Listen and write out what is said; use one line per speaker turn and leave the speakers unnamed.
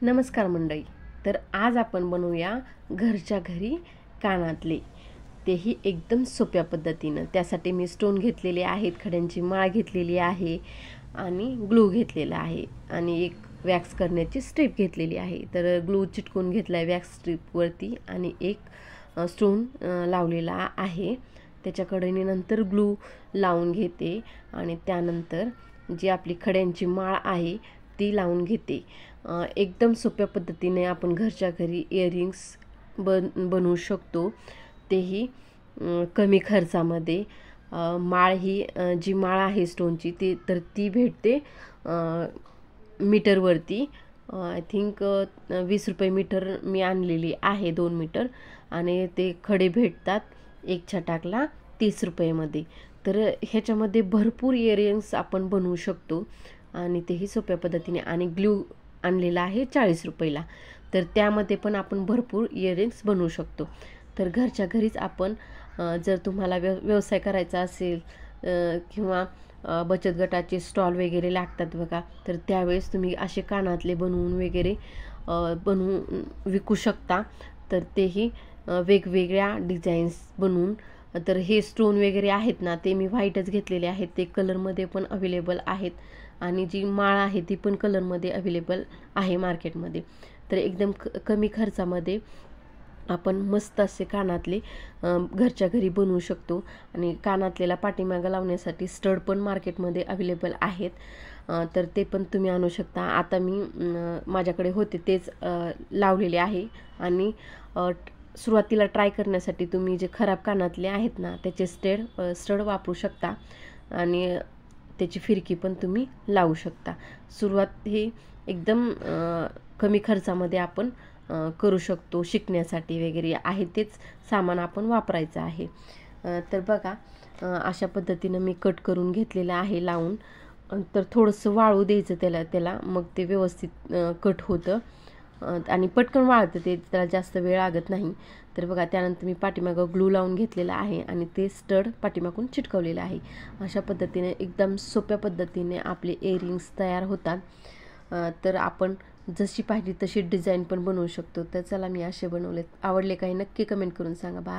नमस्कार मंडळी. तर आज आपण बनवूया घरच्या घरी कानातले, तेही एकदम सोप्या पद्धतीनं. त्यासाठी मी स्टोन घेतलेले आहेत, खड्यांची माळ घेतलेली आहे आणि ग्लू घेतलेला आहे आणि एक वॅक्स करण्याची स्ट्रीप घेतलेली आहे. तर ग्लू चिटकून घेतला आहे वॅक्स स्ट्रीपवरती आणि एक स्टोन लावलेला आहे. त्याच्याकडे नंतर ग्लू लावून घेते आणि त्यानंतर जी आपली खड्यांची माळ आहे ती लावून घेते. एकदम सोप्या पद्धतीने आपण घरच्या घरी इयरिंग्स बनवू शकतो, तेही कमी खर्चामध्ये. माळ ही जी माळ आहे स्टोनची ती भेटते मीटरवरती. आय थिंक 20 रुपये मीटर मी आणलेली आहे, 2 मीटर. आणि ते खडे भेटतात एक छटाकला 30 रुपयेमध्ये. तर ह्याच्यामध्ये भरपूर इयरिंग्स आपण बनवू शकतो आणि तेही सोप्या पद्धतीने. आणि ग्लू आणलेला आहे 40 रुपयाला. तर त्यामध्ये पण आपण भरपूर इयरिंग्स बनवू शकतो. तर घरच्या घरीच आपण जर तुम्हाला व्यवसाय करायचा असेल किंवा बचत गटाचे स्टॉल वगैरे लागतात बघा, तर त्यावेळेस तुम्ही असे कानातले बनवून वगैरे बनवून विकू शकता. तर तेही वेगवेगळ्या डिझाईन्स बनवून. तर हे स्टोन वगैरे आहेत ना, ते मी व्हाईटच घेतलेले आहेत. ते कलरमध्ये पण अवेलेबल आहेत आणि जी माळ आहे ती पण कलरमध्ये अवेलेबल आहे मार्केटमध्ये. तर एकदम कमी खर्चामध्ये आपण मस्त असे कानातले घरच्या घरी बनवू शकतो. आणि कानातलेला पाठीमागं लावण्यासाठी स्टड पण मार्केटमध्ये अवेलेबल आहेत. तर ते पण तुम्ही आणू शकता. आता मी माझ्याकडे होते तेच लावलेले आहे. आणि सुरुवातीला ट्राय करण्यासाठी तुम्ही जे खराब कानातले आहेत ना, त्याचे स्टड वापरू शकता आणि त्याची फिरकी पण तुम्ही लावू शकता. सुरुवात ही एकदम कमी खर्चामध्ये आपण करू शकतो. शिकण्यासाठी वगैरे आहे तेच सामान आपण वापरायचं आहे. तर बघा, अशा पद्धतीनं मी कट करून घेतलेलं आहे लावून. तर थोडंसं वाळू द्यायचं त्याला मग ते व्यवस्थित कट होतं आणि पटकन वाळतं ते, त्याला जास्त वेळ लागत नाही. तर बघा, त्यानंतर मी पाठीमागं ग्लू लावून घेतलेला आहे आणि ते स्टड पाठीमागून चिटकवलेलं आहे. अशा पद्धतीने एकदम सोप्या पद्धतीने आपले इयरिंग्स तयार होतात. तर आपण जशी पाहिजे तशी डिझाईन पण बनवू शकतो. तर चला, मी असे बनवले. आवडले काही नक्की कमेंट करून सांगा.